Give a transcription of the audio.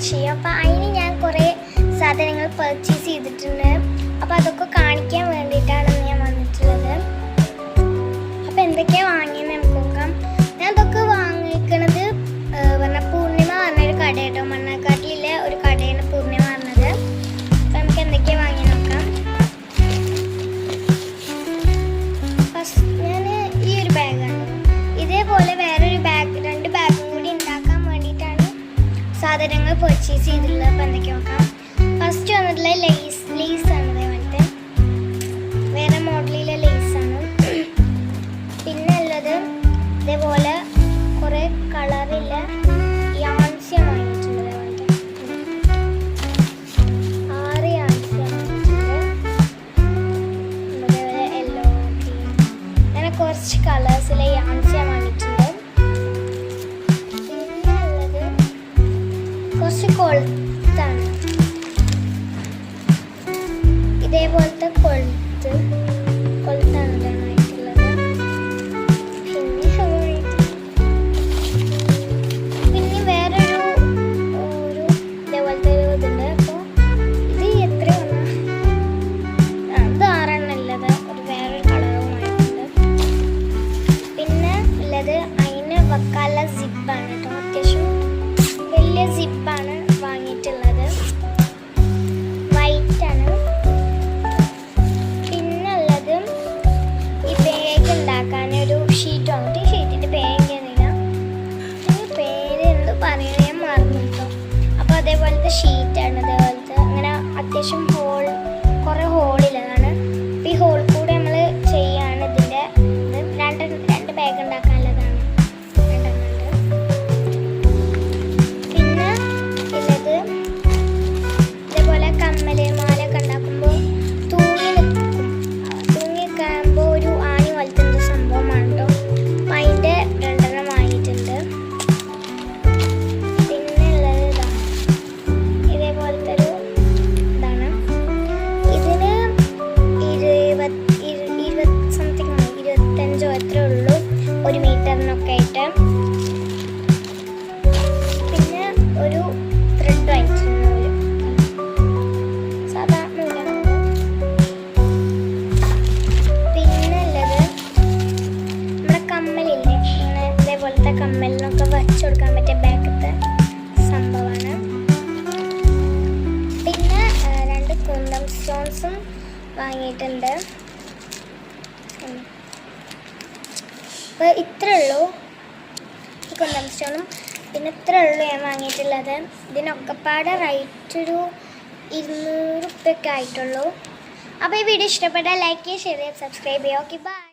Purchase ചെയ്യും. അപ്പോൾ അതിന് ഞാൻ കുറേ സാധനങ്ങൾ പർച്ചേസ് ചെയ്തിട്ടുണ്ട്. അപ്പോൾ അതൊക്കെ കാണിക്കാൻ വേണ്ടിയിട്ടാണ് ഞാൻ വന്നിട്ടുള്ളത്. അപ്പോൾ എന്തൊക്കെയാണ് വാങ്ങിയെന്ന് നമുക്ക് നോക്കാം. ഞാൻ അതൊക്കെ വാങ്ങിക്കണത് പറഞ്ഞാൽ പൂർണിമ പറഞ്ഞൊരു കട കേട്ടോ, മണ്ണാക്കാട്ടിലെ ഒരു കടയാണ് പൂർണിമ പറഞ്ഞത്. അപ്പോൾ നമുക്ക് എന്തൊക്കെയാണ് വാങ്ങി നോക്കാം. ഫസ്റ്റ് ഞാൻ ഈ ഒരു ബാഗാണ്. ഇതേപോലെ വേറൊരു ബാഗ്, 2 ബാഗും കൂടി ഉണ്ടാക്കാൻ വേണ്ടിയിട്ടാണ് സാധനങ്ങൾ പർച്ചേസ് ചെയ്തിട്ടുള്ളത്. അപ്പോൾ എന്തൊക്കെ നോക്കാം. ഫസ്റ്റ് വന്നിട്ടുള്ള ലേസാണ്. ഇതേപോലത്തെ വേറെ മോഡലിലെ ലേസാണ്. പിന്നെ ഉള്ളത് ഇതേപോലെ കുറേ കളറില്ല യാൻസ്യം വാങ്ങിയിട്ടുണ്ട്. ഇതേപോലത്തെ 6 യാൻസ്യം വാങ്ങിയിട്ടുണ്ട്. അതേപോലെ യെല്ലോ, ഗ്രീൻ, അങ്ങനെ കുറച്ച് കളേഴ്സിലെ യാൻസ്യം വാങ്ങിയിട്ടുണ്ട്. പിന്നെ ഉള്ളത് കുറച്ച് കൊളുത്താണ്. ഇതേപോലത്തെ കൊളുത്താണ് ഇടാനായിട്ടുള്ളത്. പിന്നെ വേറൊരു ഇതേപോലത്തെ ഒരു ഇതുണ്ട്. അപ്പോൾ ഇത് എത്ര ഇത് 6 ഉള്ളത്. ഒരു വേറൊരു കളറുമായിട്ടുണ്ട്. പിന്നെ ഉള്ളത് അതിന് വെക്കാനുള്ള സിപ്പാണ് കേട്ടോ. അത്യാവശ്യം വലിയ സിപ്പാണ് വാങ്ങിയിട്ടുള്ളത്. വൈറ്റാണ്. പിന്നെ ഉള്ളത് ഈ ബാഗ് ഉണ്ടാക്കാനൊരു ഷീറ്റ് വാങ്ങിയിട്ട് ഈ ഷീറ്റിൻ്റെ പേരെനിക്കറിയില്ല, പേര് എന്ത് പറയുന്നത് ഞാൻ മറന്നു കേട്ടോ. അപ്പോൾ അതേപോലത്തെ ഷീറ്റാണ്. അതേപോലത്തെ അങ്ങനെ അത്യാവശ്യം കുറേ ഹോളില്ലതാണ്. അപ്പോൾ ഈ ഹോൾ കൂടെ നമ്മൾ ചെയ്യാണ് ഇതിൻ്റെ രണ്ട് ബാഗ് ഉണ്ടാക്കാനുള്ളതാണ്. പിന്നെ ഉള്ളത് ഇതേപോലെ കമ്മല് മാലയൊക്കെ ഉണ്ടാക്കുമ്പോൾ തൂങ്ങി നിൽക്കുമ്പോൾ ഒരു ആണി പോലത്തെ സംഭവമാണ് കേട്ടോ. അപ്പം അതിൻ്റെ 2 വാങ്ങിയിട്ടുണ്ട്. പിന്നെ ഉള്ളത് ഇതാണ്. ഇതേപോലത്തെ ഒരു ഇതാണ്. ഇതിന് 20 സംതിങ് 25 എത്ര ഉള്ളൂ 1 മീറ്ററിനൊക്കെ ആയിട്ട്. പിന്നെ ഒരു ത്രെഡ് വാങ്ങിച്ചിട്ടുണ്ട്, സാധാ നൂലാണ്. പിന്നെ ഉള്ളത് നമ്മുടെ കമ്മലില്ലേ, ഇങ്ങനെ ഇതേപോലത്തെ കമ്മലിനൊക്കെ വച്ചു കൊടുക്കാൻ പറ്റിയ ബാക്കത്തെ സംഭവമാണ്. പിന്നെ 2 കുന്തം സ്റ്റോൺസും വാങ്ങിയിട്ടുണ്ട്. അപ്പോൾ ഇത്രേ ഉള്ളൂ ഈ കുന്തം സ്റ്റോണും. പിന്നെ ഇത്രേ ഉള്ളൂ ഞാൻ വാങ്ങിയിട്ടുള്ളത്. ഇതിനൊക്കെപ്പാടെ റേറ്റ് ഒരു 200 റുപ്യൊക്കെ ആയിട്ടുള്ളൂ. അപ്പോൾ ഈ വീഡിയോ ഇഷ്ടപ്പെട്ടാൽ ലൈക്ക് ചെയ്യുക, ഷെയർ ചെയ്യുക, സബ്സ്ക്രൈബ് ചെയ്യുക. Okay, by.